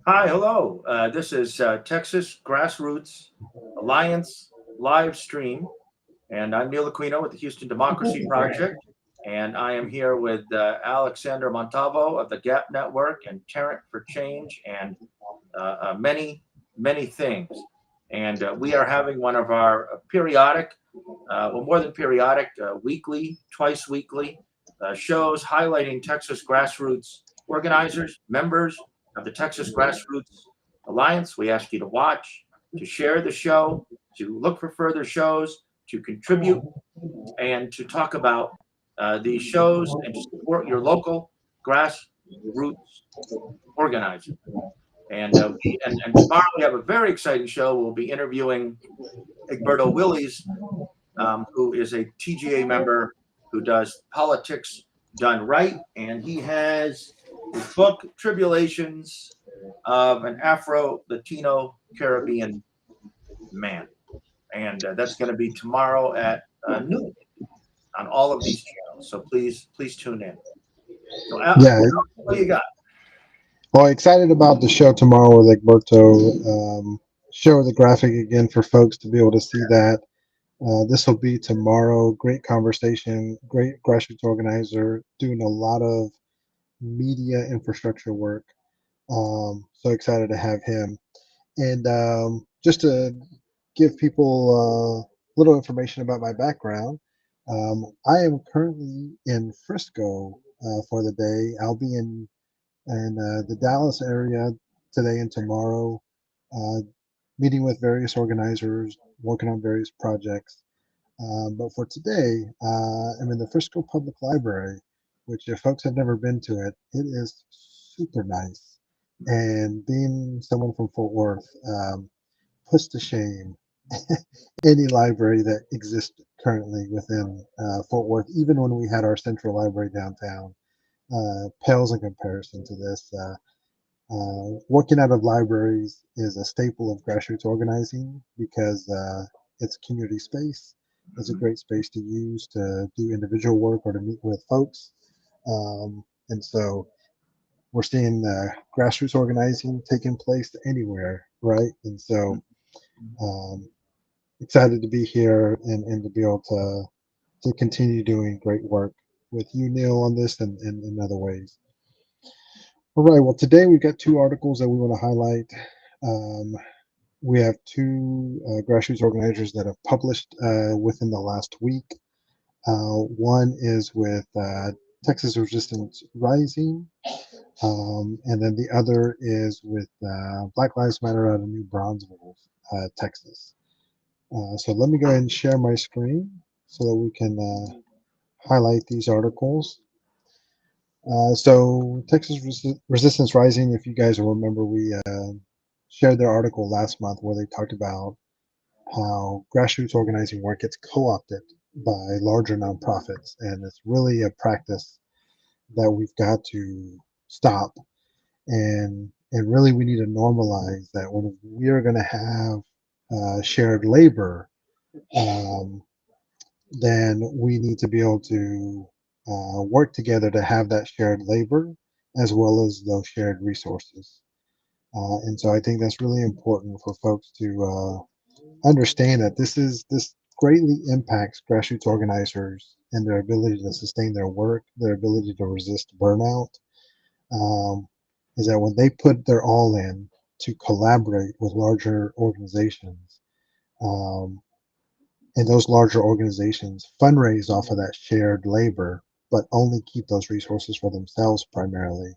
Hi, hello. This is Texas Grassroots Alliance live stream, and I'm Neil Aquino with the Houston Democracy Project, and I am here with Alexander Montavo of the Gap Network and Tarrant for Change, and many things. And we are having one of our periodic, well, more than periodic, weekly, twice weekly shows highlighting Texas grassroots organizers, members of the Texas Grassroots Alliance. We ask you to watch, to share the show, to look for further shows, to contribute, and to talk about these shows and to support your local grassroots organizer. And tomorrow we have a very exciting show. We'll be interviewing Egberto Willies, who is a TGA member who does politics done right, and he has his book Tribulations of an Afro-Latino Caribbean Man, and that's going to be tomorrow at noon on all of these channels. So please tune in. So Al, Yeah, what do you got? well, excited about the show tomorrow with Egberto. Show the graphic again for folks to be able to see that. This will be tomorrow. Great conversation, great grassroots organizer, doing a lot of media infrastructure work. So excited to have him. And just to give people a little information about my background, I am currently in Frisco for the day. I'll be in the Dallas area today and tomorrow, uh, meeting with various organizers, working on various projects. But for today, I'm in the Frisco Public Library, which if folks have never been to it, it is super nice. And being someone from Fort Worth puts to shame any library that exists currently within Fort Worth, even when we had our central library downtown, pales in comparison to this. Working out of libraries is a staple of grassroots organizing because it's community space. It's a Mhm. great space to use to do individual work or to meet with folks. And so we're seeing grassroots organizing taking place anywhere, right? And so um, excited to be here and to be able to continue doing great work with you, Neil, on this and in other ways. All right. Well, today we've got two articles that we want to highlight. Um, we have two grassroots organizers that have published within the last week. One is with Texas Resistance Rising, and then the other is with Black Lives Matter out of New Braunfels, Texas. So let me go ahead and share my screen so that we can highlight these articles. So Resistance Rising, if you guys will remember, we shared their article last month where they talked about how grassroots organizing work gets co-opted by larger nonprofits, and it's really a practice that we've got to stop. And really, we need to normalize that when we are going to have shared labor, um, then we need to be able to work together to have that shared labor as well as those shared resources. And so I think that's really important for folks to understand that this greatly impacts grassroots organizers and their ability to sustain their work, their ability to resist burnout. Um, is that when they put their all in to collaborate with larger organizations, um, and those larger organizations fundraise off of that shared labor, but only keep those resources for themselves primarily,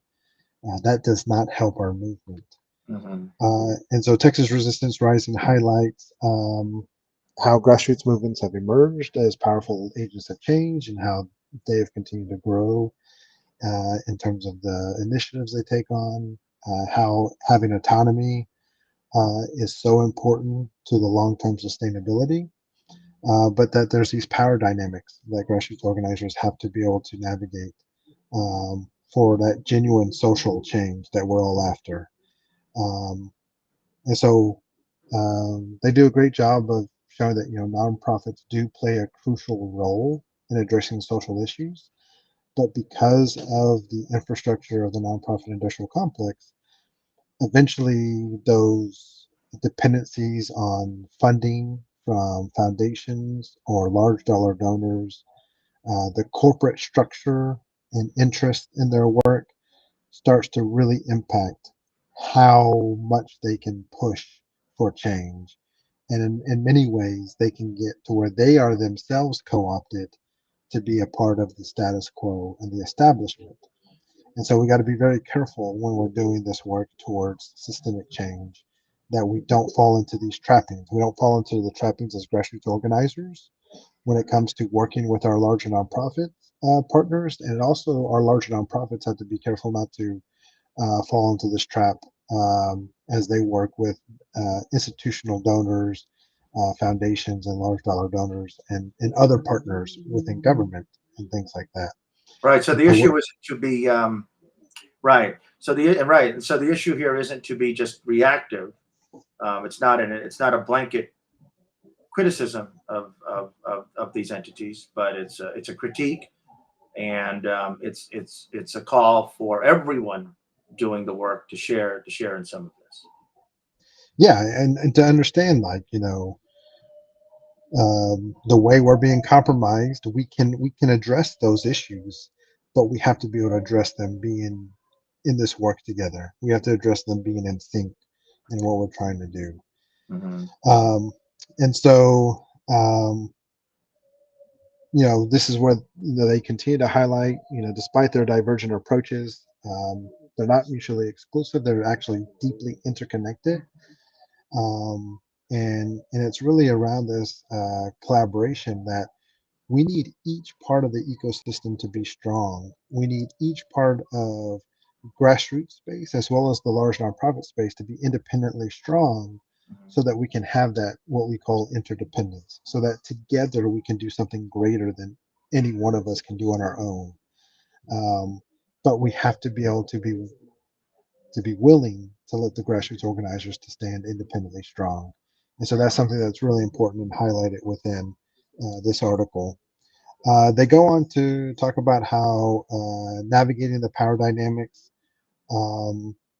that does not help our movement. Mhm. And so Texas Resistance Rising highlights how grassroots movements have emerged as powerful agents of change and how they have continued to grow in terms of the initiatives they take on, how having autonomy is so important to the long term sustainability, but that there's these power dynamics that grassroots organizers have to be able to navigate for that genuine social change that we're all after. Um, and so they do a great job of showing that nonprofits do play a crucial role in addressing social issues, but because of the infrastructure of the nonprofit industrial complex, eventually those dependencies on funding from foundations or large dollar donors, the corporate structure and interest in their work starts to really impact how much they can push for change. And in many ways, they can get to where they are themselves co opted to be a part of the status quo and the establishment. And so we got to be very careful when we're doing this work towards systemic change that we don't fall into these trappings. We don't fall into the trappings as grassroots organizers when it comes to working with our larger nonprofit partners. And also, our larger nonprofits have to be careful not to fall into this trap as they work with institutional donors, foundations, and large dollar donors, and other partners within government and things like that. Right. So the So issue isn't to be right. So the issue here isn't to be just reactive. It's not a blanket criticism of these entities, but it's a critique, and it's a call for everyone doing the work to share in some of this. yeah, and to understand, like, the way we're being compromised, we can address those issues, but we have to be able to address them being in this work together. We have to address them being in sync in what we're trying to do. Mm-hmm. Um, and so, this is where they continue to highlight, despite their divergent approaches, they're not mutually exclusive. They're actually deeply interconnected. Um, and it's really around this collaboration that we need each part of the ecosystem to be strong. We need each part of grassroots space as well as the large nonprofit space to be independently strong so that we can have that what we call interdependence, so that together we can do something greater than any one of us can do on our own. Um, but we have to be able to be willing to let the grassroots organizers to stand independently strong. And so that's something that's really important and highlighted within this article. They go on to talk about how navigating the power dynamics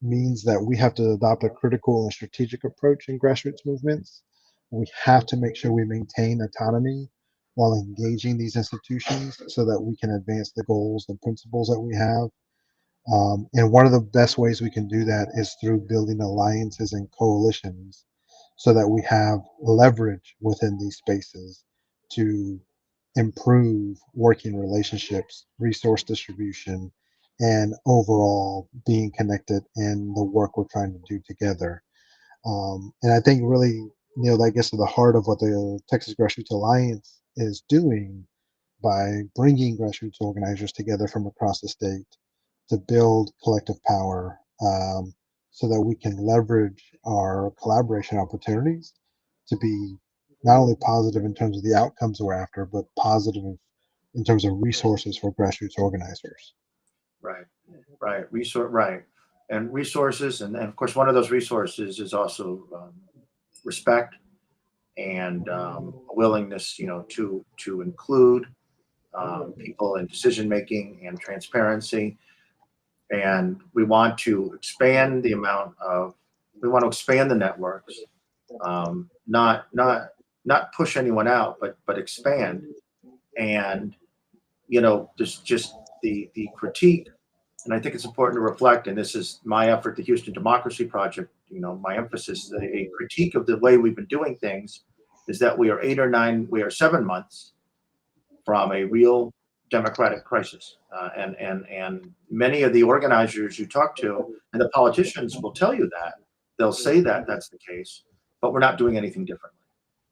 means that we have to adopt a critical and strategic approach in grassroots movements. We have to make sure we maintain autonomy while engaging these institutions so that we can advance the goals and principles that we have. And one of the best ways we can do that is through building alliances and coalitions so that we have leverage within these spaces to improve working relationships, resource distribution, and overall being connected in the work we're trying to do together. And I think really, that gets to the heart of what the Texas Grassroots Alliance is doing by bringing grassroots organizers together from across the state to build collective power, so that we can leverage our collaboration opportunities to be not only positive in terms of the outcomes we're after, but positive in terms of resources for grassroots organizers. Right. Right. And resources, and of course, one of those resources is also respect and a willingness, to include people in decision making and transparency. And we want to expand we want to expand the networks, not push anyone out, but expand. And there's just the critique, and I think it's important to reflect. And this is my effort, the Houston Democracy Project. My emphasis, a critique of the way we've been doing things, is that we are 7 months from a real democratic crisis, and many of the organizers you talk to and the politicians will tell you that. They'll say that that's the case, but we're not doing anything differently.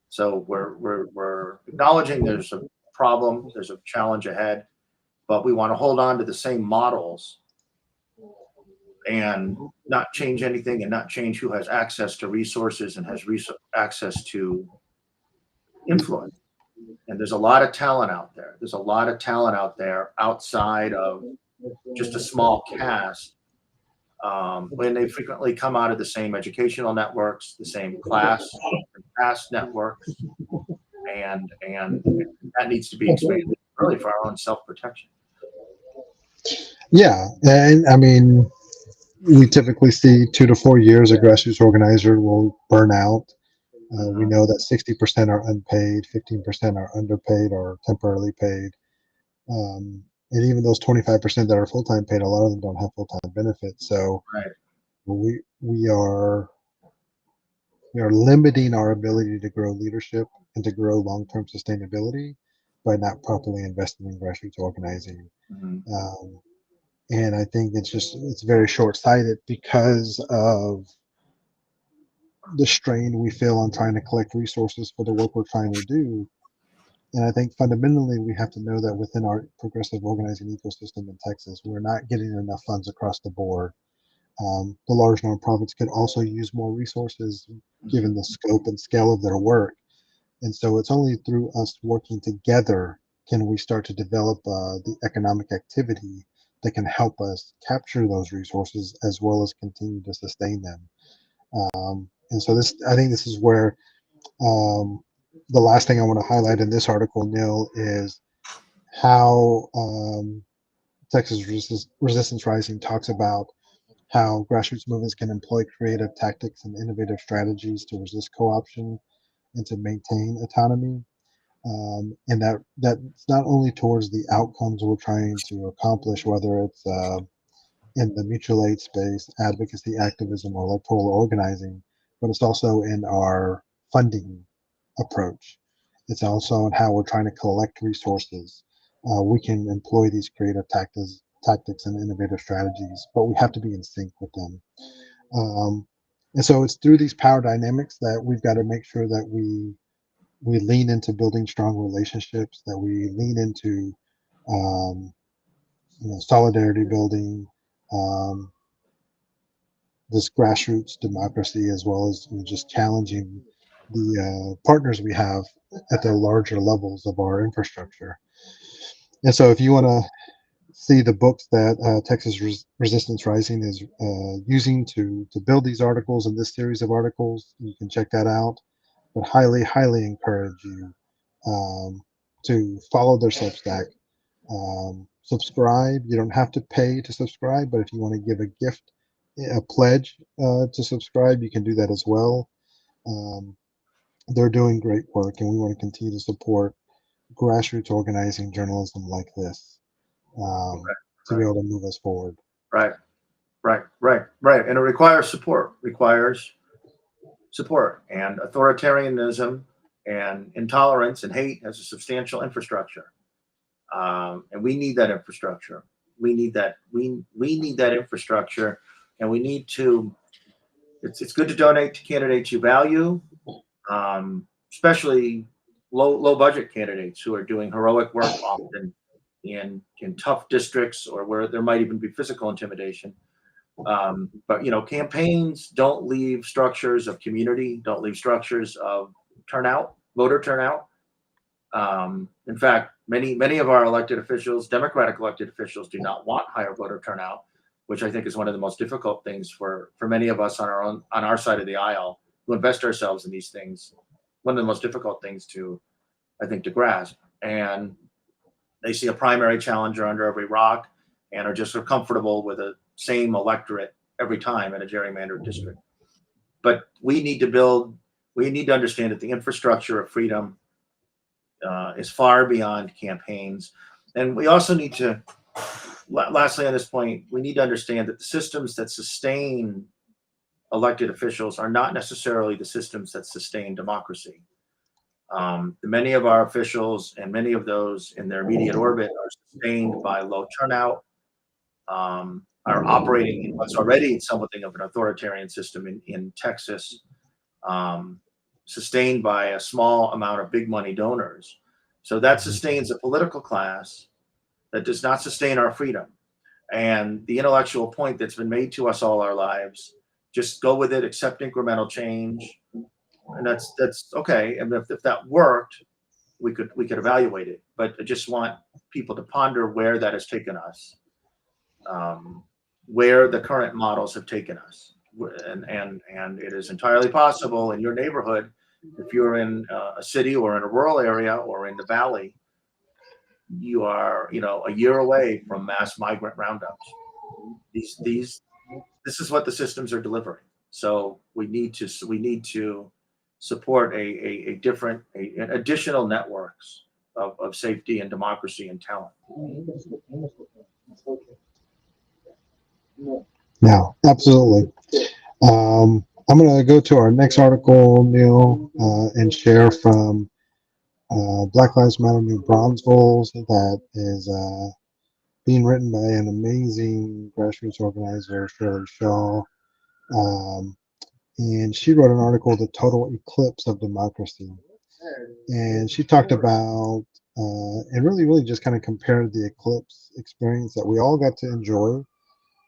So we're acknowledging there's a problem, there's a challenge ahead, but we want to hold on to the same models and not change anything, and not change who has access to resources and has access to influence. And there's a lot of talent out there. There's a lot of talent out there outside of just a small cast. When they frequently come out of the same educational networks, the same class and past networks, and that needs to be expanded really for our own self protection. Yeah, and I mean, we typically see 2 to 4 years a grassroots organizer will burn out. We Mhm. know that 60% are unpaid, 15% are underpaid or temporarily paid. And even those 25% that are full time paid, a lot of them don't have full time benefits. So Right. we we are we are limiting our ability to grow leadership and to grow long term sustainability by not properly investing in grassroots organizing. Mhm. Um, and I think it's very short sighted because of the strain we feel on trying to collect resources for the work we're trying to do. And I think fundamentally we have to know that within our progressive organizing ecosystem in Texas, we're not getting enough funds across the board. The large nonprofits could also use more resources given Mhm. the scope and scale of their work. And so it's only through us working together can we start to develop the economic activity that can help us capture those resources as well as continue to sustain them. And so I think this is where um, the last thing I want to highlight in this article, Neil, is how Texas Resistance Rising talks about how grassroots movements can employ creative tactics and innovative strategies to resist co-option and to maintain autonomy. And that's not only towards the outcomes we're trying to accomplish, whether it's in the mutual aid space, advocacy, activism, or electoral organizing, but it's also in our funding approach. It's also in how we're trying to collect resources. We can employ these creative tactics and innovative strategies, but we have to be in sync with them. And so it's through these power dynamics that we've got to make sure that we lean into building strong relationships, that we lean into um, solidarity building, um, this grassroots democracy, as well as just challenging the partners we have at the larger levels of our infrastructure. And so, if you want to see the books that Texas Resistance Rising is using to build these articles and this series of articles, you can check that out. But highly, highly encourage you um, to follow their Substack. Subscribe. You don't have to pay to subscribe, but if you want to give a gift, a pledge to subscribe, you can do that as well. Um, they're doing great work, and we want to continue to support grassroots organizing journalism like this to be Right. able to move us forward. Right. Right. Right. Right. And it requires support. Requires support. And authoritarianism and intolerance and hate has a substantial infrastructure. And we need that infrastructure. We need that. We need that infrastructure, and we need to. It's good to donate to candidates you value, especially low budget candidates who are doing heroic work often in tough districts or where there might even be physical intimidation. But campaigns don't leave structures of community, don't leave structures of turnout, voter turnout. In fact, many of our elected officials, Democratic elected officials, do not want higher voter turnout, which I think is one of the most difficult things for many of us on our side of the aisle who invest ourselves in these things. One of the most difficult things to I think to grasp, and they see a primary challenger under every rock, and are just so comfortable with the same electorate every time in a gerrymandered district. But we need to build. We need to understand that the infrastructure of freedom is far beyond campaigns. And we also need to, lastly, on this point, we need to understand that the systems that sustain elected officials are not necessarily the systems that sustain democracy. Many of our officials and many of those in their immediate orbit are sustained by low turnout, are operating in what's already something of an authoritarian system in Texas, um, sustained by a small amount of big money donors. So that sustains a political class that does not sustain our freedom. And the intellectual point that's been made to us all our lives, just go with it, accept incremental change, and that's okay. And if that worked, we could evaluate it. But I just want people to ponder where that has taken us, um, where the current models have taken us, and it is entirely possible in your neighborhood, if you're in a city or in a rural area or in the valley, you are, a year away from mass migrant roundups. This is what the systems are delivering. So we need to support a different, an additional networks of safety and democracy and talent. Yeah, absolutely. I'm going to go to our next article, Neil, and share from Black Lives Matter New Braunfels that is being written by an amazing grassroots organizer, Shirley Shaw. And she wrote an article, The Total Eclipse of Democracy. And she talked about and really just kind of compared the eclipse experience that we all got to enjoy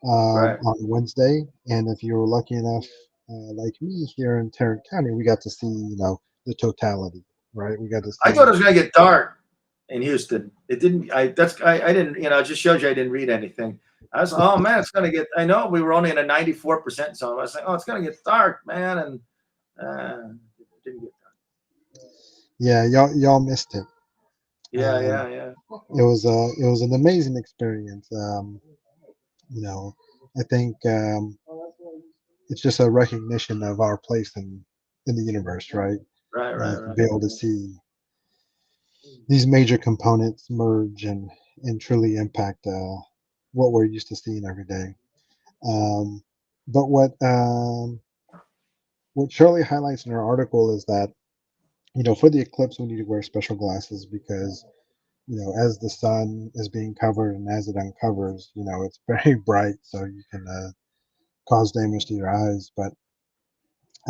Right. on Wednesday. And if you were lucky enough, like me here in Tarrant County, we got to see, the totality, right? We got to I see. thought it was going to get dark in Houston. It didn't. I didn't. It just shows you I didn't read anything. I was, oh man, it's going to get. I know we were only in a 94% zone. I was like, oh, it's going to get dark, man, and it didn't get dark. Yeah, y'all missed it. Yeah. It was an amazing experience. I think it's just a recognition of our place in the universe, right? To Right. be able to see these major components merge and truly impact what we're used to seeing every day. But what Shirley highlights in her article is that for the eclipse we need to wear special glasses because as the sun is being covered and as it uncovers, it's very bright, so you can cause damage to your eyes. But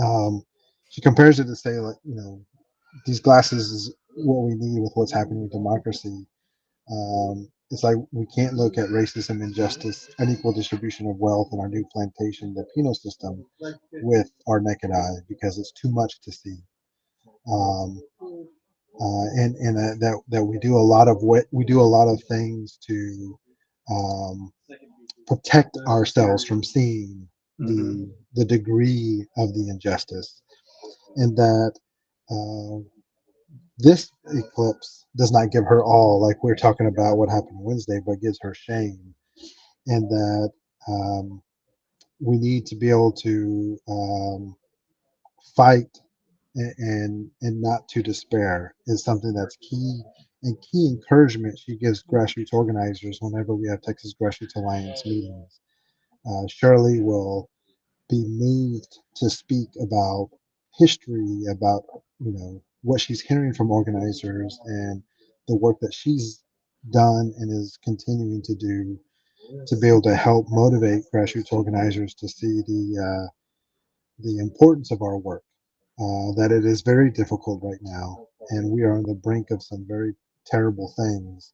um, she compares it to say, like, these glasses is what we need with what's happening with democracy. It's like we can't look at racism, injustice, unequal distribution of wealth in our new plantation, the penal system, with our naked eye because it's too much to see. Um, and that we do a lot of things to um, protect ourselves from seeing Mm-hmm. the degree of the injustice, and that uh, this eclipse does not give her all, like we're talking about what happened Wednesday, but gives her shame, and that we need to be able to fight and not to despair is something that's key, and key encouragement she gives grassroots organizers whenever we have Texas Grassroots Alliance meetings. Shirley will be moved to speak about history, about what she's hearing from organizers and the work that she's done and is continuing to do to be able to help motivate grassroots organizers to see the importance of our work. That it is very difficult right now, and we are on the brink of some very terrible things.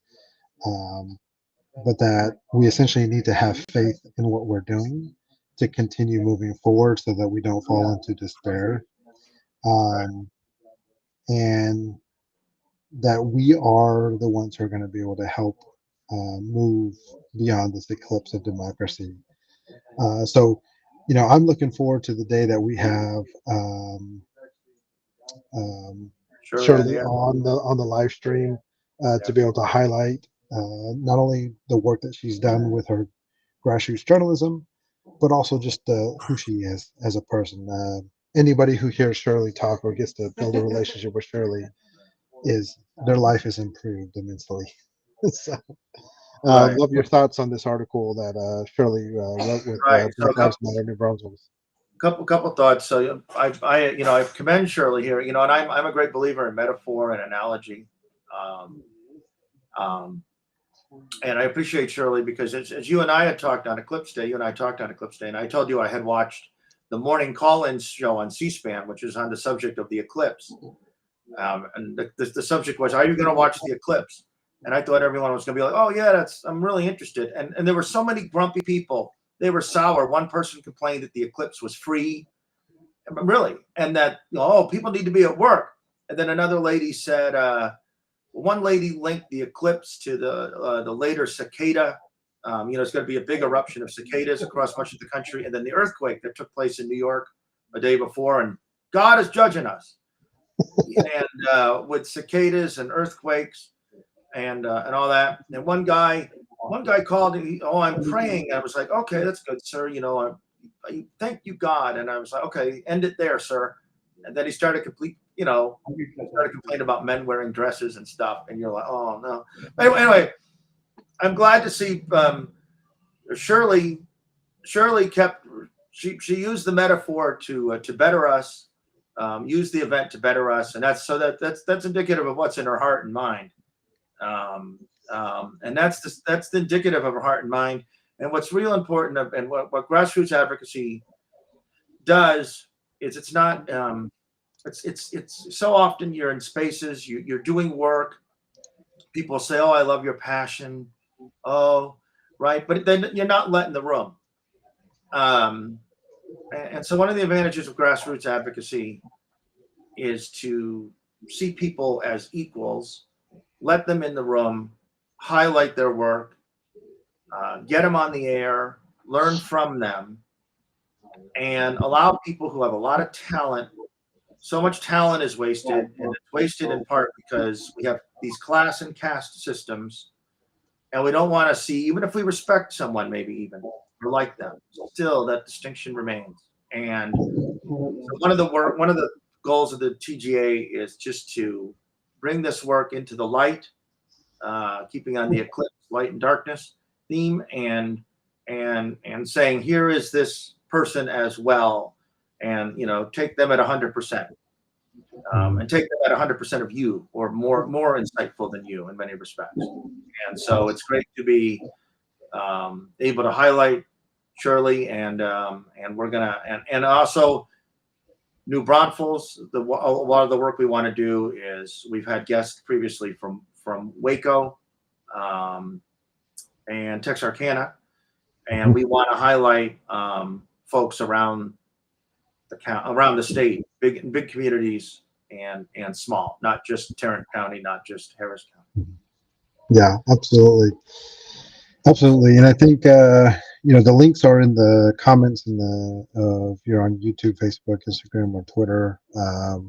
Um, but that we essentially need to have faith in what we're doing to continue moving forward so that we don't fall into despair. Um, and that we are the ones who are going to be able to help move beyond this eclipse of democracy. So, I'm looking forward to the day that we have um, Surely on the Shirley air. on the live stream Yeah. to be able to highlight not only the work that she's done with her grassroots journalism, but also just who she is as a person. Anybody who hears Shirley talk or gets to build a relationship with Shirley is their life is improved immensely. So, Right. love your thoughts on this article that Shirley wrote with Right. So Black Lives Matter New Braunfels. couple thoughts. So I commend Shirley here. And I'm a great believer in metaphor and analogy. Um, um, and I appreciate Shirley because as you and I had talked on Eclipse Day, and I told you I had watched the morning call-in show on C-SPAN, which is on the subject of the eclipse. And the subject was, are you going to watch the eclipse? And I thought everyone was going to be like, oh yeah, I'm really interested. And there were so many grumpy people. They were sour. One person complained that the eclipse was free, really, and that oh, people need to be at work. And then another lady said, one lady linked the eclipse to the later cicada. It's going to be a big eruption of cicadas across much of the country, and then the earthquake that took place in New York a day before, and God is judging us. And with cicadas and earthquakes, and all that. And one guy called and oh, I'm praying. I was like, okay, that's good, sir. I thank you, God. And I was like, okay, end it there, sir. And then he started started complaining about men wearing dresses and stuff. And you're like, oh no. Anyway, I'm glad to see Shirley. She used the metaphor to better us, use the event to better us, and that's indicative of what's in her heart and mind. And that's the indicative of her heart and mind. And what's real important and what grassroots advocacy does is it's not it's so often you're in spaces you're doing work. People say, "Oh, I love your passion." Oh, right, but then you're not letting the room. Um, and so one of the advantages of grassroots advocacy is to see people as equals, let them in the room, highlight their work, get them on the air, learn from them, and allow people who have a lot of talent. So much talent is wasted, and it's wasted in part because we have these class and caste systems, and we don't want to see, even if we respect someone, maybe even or like them, still that distinction remains. And so one of the goals of the TGA is just to bring this work into the light, keeping on the eclipse, light and darkness theme, and saying here is this person as well, and take them at 100%, and take them at 100% of you, or more insightful than you in many respects. And so it's great to be able to highlight Shirley, and we're gonna and also New Braunfels. A lot of the work we want to do is we've had guests previously from Waco, and Texarkana, and we want to highlight folks around the state, big communities and small, not just Tarrant County, not just Harris County. Yeah, absolutely. Absolutely. And I think, the links are in the comments if you're on YouTube, Facebook, Instagram, or Twitter.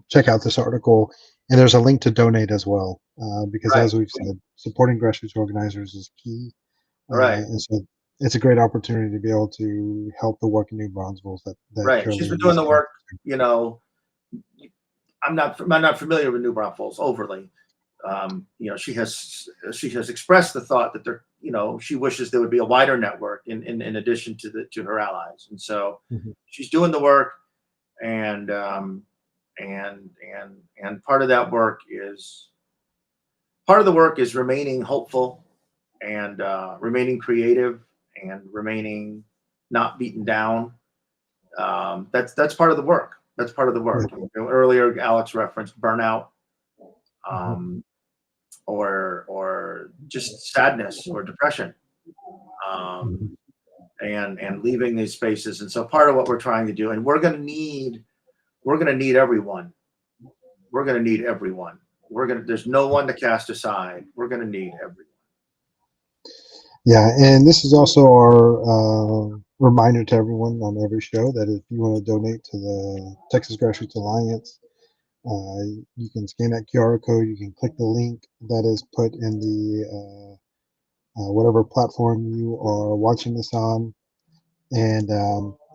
Check out this article. And there's a link to donate as well, because Right. as we've said, supporting grassroots organizers is key. Right. And so it's a great opportunity to be able to help the work in New Braunfels that Right. Shirley She's been and doing these the guys work. do. I'm not familiar with New Braunfels overly. She has expressed the thought that she wishes there would be a wider network in addition to her allies, and so Mhm. she's doing the work, and part of the work is remaining hopeful, and remaining creative, and remaining not beaten down. That's part of the work. That's part of the work. Earlier, Alex referenced burnout, um, or just sadness or depression, um, and leaving these spaces. And so part of what we're trying to do, and we're going to need everyone. We're going to need everyone. There's no one to cast aside. We're going to need everyone. Yeah, and this is also our reminder to everyone on every show that if you want to donate to the Texas Grassroots Alliance, you can scan that QR code. You can click the link that is put in the whatever platform you are watching this on, and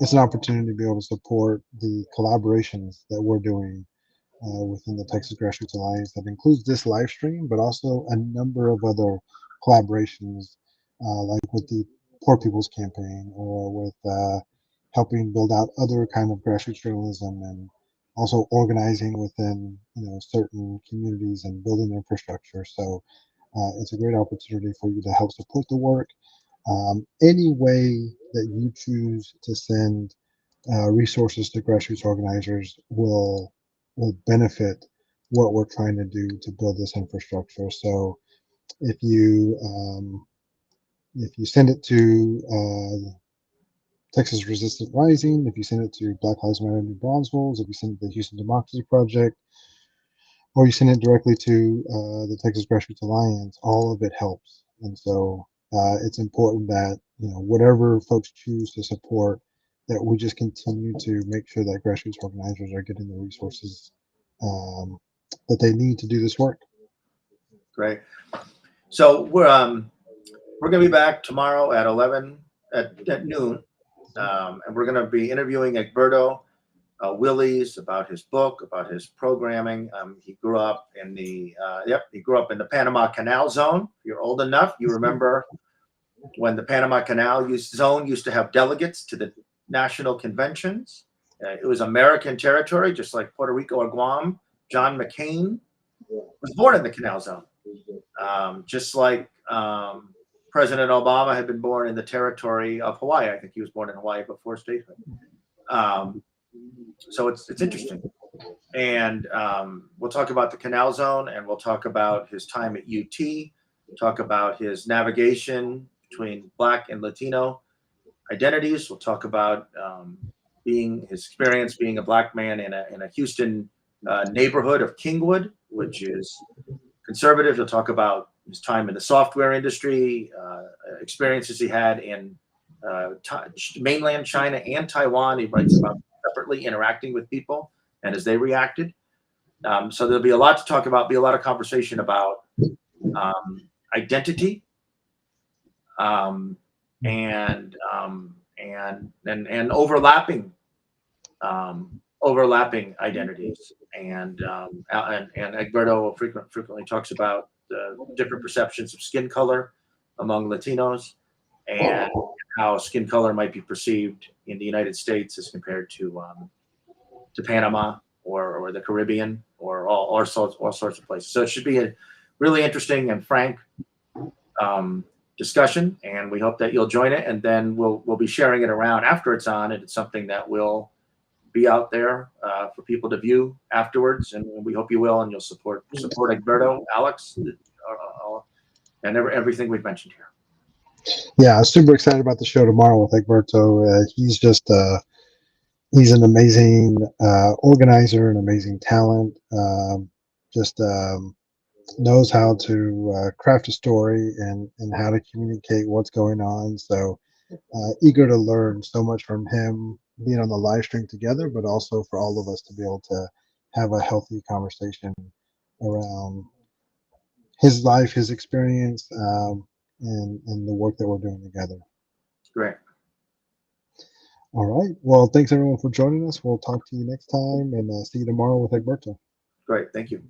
it's an opportunity to be able to support the collaborations that we're doing within the Texas Grassroots Alliance that includes this live stream, but also a number of other collaborations, like with the Poor People's Campaign, or with helping build out other kind of grassroots journalism, and also organizing within certain communities and building infrastructure. So it's a great opportunity for you to help support the work. Any way that you choose to send resources to grassroots organizers will benefit what we're trying to do to build this infrastructure. So if you send it to Texas Resistant Rising, if you send it to Black Lives Matter New Braunfels, if you send it to the Houston Democracy Project, or you send it directly to the Texas Grassroots Alliance, all of it helps. And so it's important that whatever folks choose to support, that we just continue to make sure that grassroots organizers are getting the resources that they need to do this work. Great. So we're going to be back tomorrow at 11 at noon, and we're going to be interviewing Egberto Willies about his book, about his programming. He grew up in the Panama Canal Zone. If you're old enough, you remember when the Panama Canal Zone used to have delegates to the national conventions. It was American territory, just like Puerto Rico or Guam. John McCain was born in the Canal Zone, just like President Obama had been born in the territory of Hawaii. I think he was born in Hawaii before statehood. So it's interesting. And we'll talk about the Canal Zone, and we'll talk about his time at UT, talk about his navigation between Black and Latino identities. We'll talk about his experience being a Black man in a Houston neighborhood of Kingwood, which is conservative. He'll talk about his time in the software industry, experiences he had in mainland China and Taiwan. He writes about separately interacting with people and as they reacted. So there'll be a lot to talk about, be a lot of conversation about identity and overlapping identities. And Egberto frequently talks about the different perceptions of skin color among Latinos and how skin color might be perceived in the United States as compared to Panama or the Caribbean or all sorts of places. So it should be a really interesting and frank discussion, and we hope that you'll join it. And then we'll be sharing it around after it's on, and it's something that will be out there for people to view afterwards. And we hope you will, and you'll support Egberto, Alex, and everything we've mentioned here. Yeah, I'm super excited about the show tomorrow with Egberto. He's just he's an amazing organizer, an amazing talent. Knows how to craft a story and how to communicate what's going on. So eager to learn so much from him, being on the live stream together, but also for all of us to be able to have a healthy conversation around his life, his experience, and the work that we're doing together. Great. All right. Well, thanks everyone for joining us. We'll talk to you next time, and see you tomorrow with Egberto. Great. Thank you.